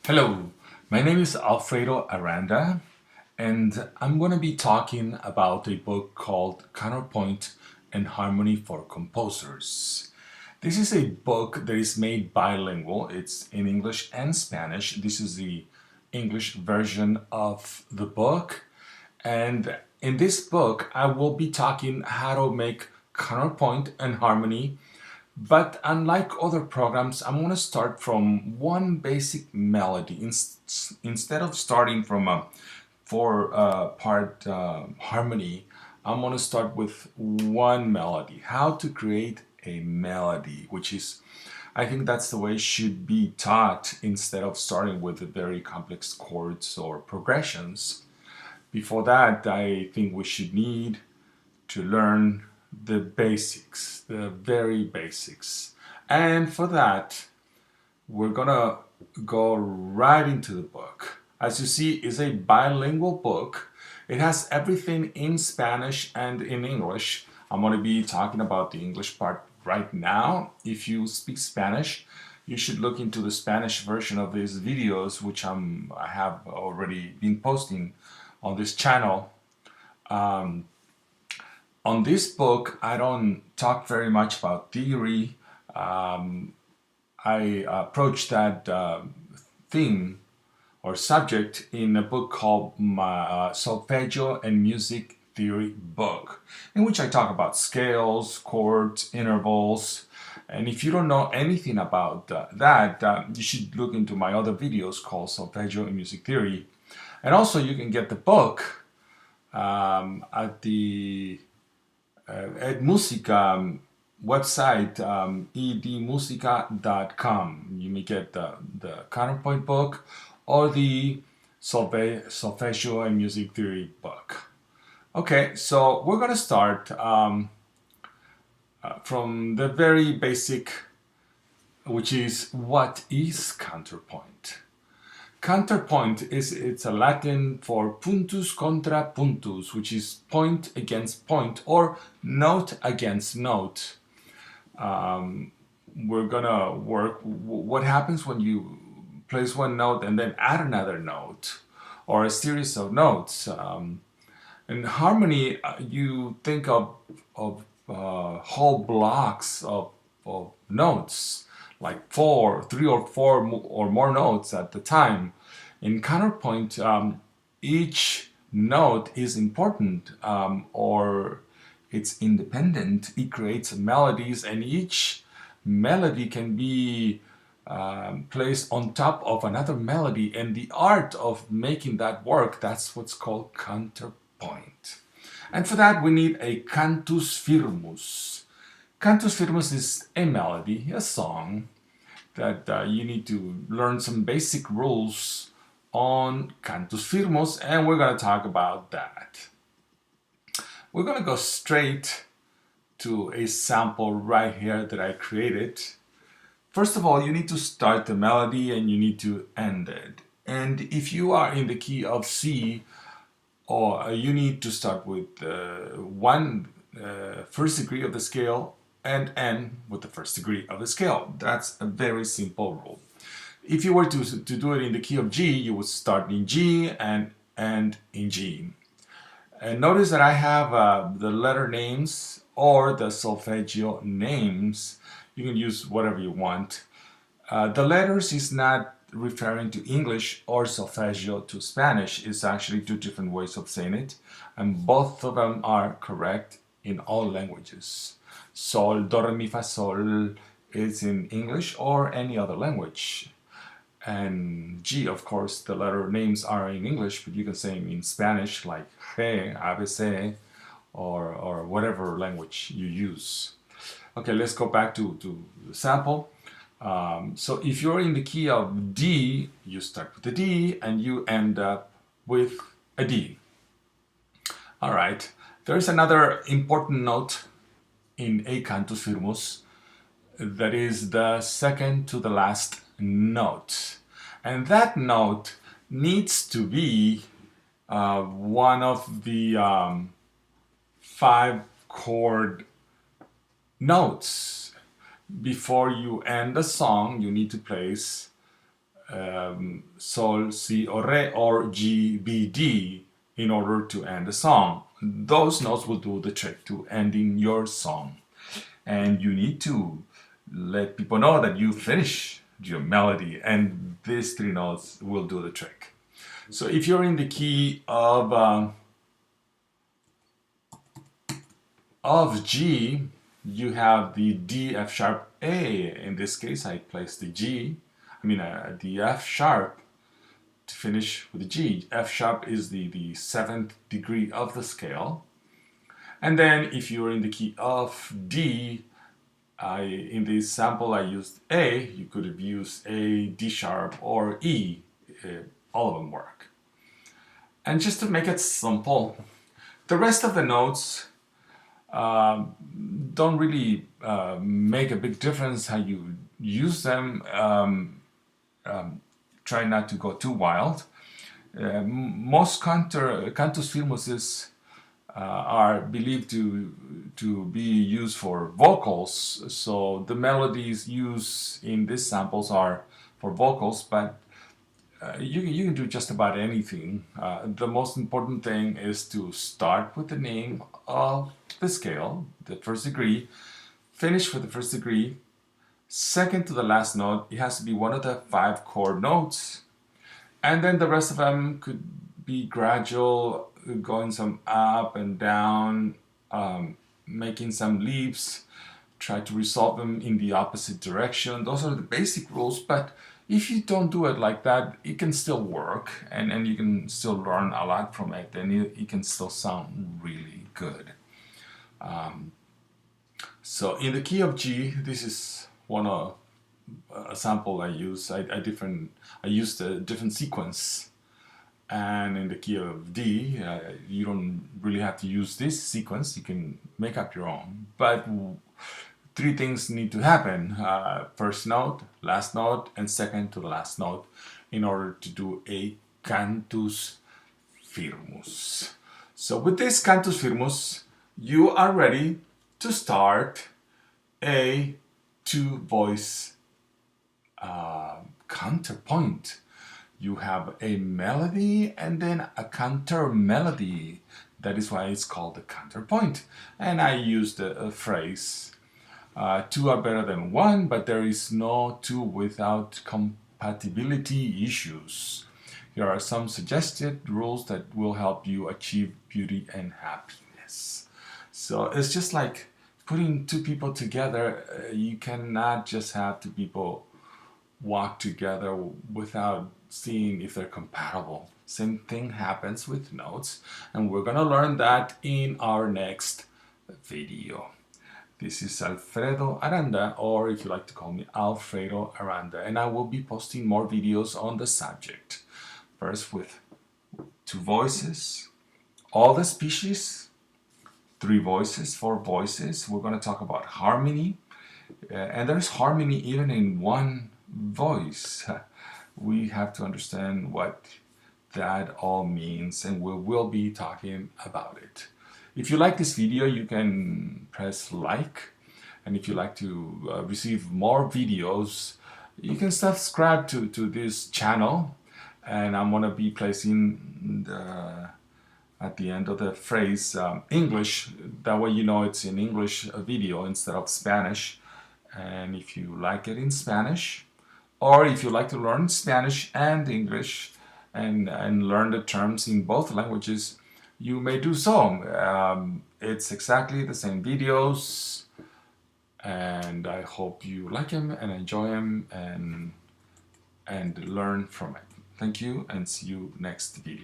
Hello, my name is Alfredo Aranda, and I'm going to be talking about a book called Counterpoint and Harmony for Composers. This is a book that is made bilingual. It's in English and Spanish. This is the English version of the book. And in this book, I will be talking how to make counterpoint and harmony, but unlike other programs, I'm going to start from one basic melody. Instead of starting from a four-part harmony, I'm going to start with one melody. How to create a melody, which is, I think that's the way it should be taught instead of starting with the very complex chords or progressions. Before that, I think we should need to learn the basics, the very basics. And for that, we're gonna go right into the book. As you see, it's a bilingual book. It has everything in Spanish and in English. I'm gonna be talking about the English part right now. If you speak Spanish, you should look into the Spanish version of these videos, which I have already been posting on this channel. On this book, I don't talk very much about theory. I approach that theme or subject in a book called my Solfeggio and Music Theory book, in which I talk about scales, chords, intervals. And if you don't know anything about that, you should look into my other videos called Solfeggio and Music Theory. And also you can get the book at the Ed Musica website, edmusica.com. You may get the Counterpoint book or the Solfeggio and Music Theory book. Okay, so we're going to start from the very basic, which is what is counterpoint? Counterpoint it's a Latin for puntus contra puntus, which is point against point or note against note. We're gonna work what happens when you place one note and then add another note or a series of notes. In harmony, you think of whole blocks of notes, like three or four or more notes at the time. In counterpoint, each note is important or it's independent. It creates melodies, and each melody can be placed on top of another melody. And the art of making that work, that's what's called counterpoint. And for that, we need a cantus firmus. Cantus firmus is a melody, a song, that you need to learn some basic rules on cantus firmus, and we're going to talk about that. We're going to go straight to a sample right here that I created. First of all, you need to start the melody and you need to end it. And if you are in the key of C, or you need to start with one first degree of the scale and end with the first degree of the scale. That's a very simple rule. If you were to do it in the key of G, you would start in G and end in G. And notice that I have the letter names or the solfeggio names. You can use whatever you want. The letters is not referring to English or solfeggio to Spanish. It's actually two different ways of saying it, and both of them are correct in all languages. Sol, do, re, mi, fa, sol is in English or any other language. And G, of course, the letter names are in English, but you can say them in Spanish, like G, ABC, or whatever language you use. Okay, let's go back to the sample. So if you're in the key of D, you start with the D and you end up with a D. All right, there's another important note in a cantus firmus that is the second to the last note. And that note needs to be one of the 5 chord notes. Before you end the song, you need to place Sol, Si, or Re, or G, B, D in order to end the song. Those notes will do the trick to ending your song. And you need to let people know that you finish your melody, and these three notes will do the trick. So if you're in the key of G, you have the D, F sharp, A. In this case, I place the the F sharp to finish with the G. F sharp is the seventh degree of the scale. And then if you're in the key of D, in this sample I used A, you could have used A, D sharp, or E. All of them work. And just to make it simple, the rest of the notes don't really make a big difference how you use them. Try not to go too wild. Most cantus firmuses are believed to be used for vocals, so the melodies used in these samples are for vocals, but you can do just about anything. The most important thing is to start with the name of the scale, the first degree, finish with the first degree, second to the last note. It has to be one of the 5 chord notes, and then the rest of them could be gradual, going some up and down, making some leaps, try to resolve them in the opposite direction. Those are the basic rules, but if you don't do it like that, it can still work, and you can still learn a lot from it, and it can still sound really good. So in the key of G, this is a sample I use. I used a different sequence. And in the key of D, you don't really have to use this sequence. You can make up your own. But 3 things need to happen. First note, last note, and second to the last note in order to do a cantus firmus. So with this cantus firmus, you are ready to start a 2-voice counterpoint. You have a melody and then a counter melody. That is why it's called the counterpoint. And I used a phrase, 2 are better than 1, but there is no 2 without compatibility issues. Here are some suggested rules that will help you achieve beauty and happiness. So it's just like putting 2 people together. You cannot just have 2 people walk together without seeing if they're compatible. Same thing happens with notes, and we're gonna learn that in our next video. This is Alfredo Aranda, or if you like to call me Alfredo Aranda, and I will be posting more videos on the subject. First with 2 voices, all the species, 3 voices, 4 voices. We're gonna talk about harmony, and there's harmony even in 1 voice. We have to understand what that all means, and we will be talking about it. If you like this video, you can press like, and if you like to receive more videos, you can subscribe to this channel, and I'm gonna be placing at the end of the phrase English. That way you know it's in English video instead of Spanish. And if you like it in Spanish, or if you like to learn Spanish and English and learn the terms in both languages, you may do so. It's exactly the same videos, and I hope you like them and enjoy them and learn from it. Thank you, and see you next video.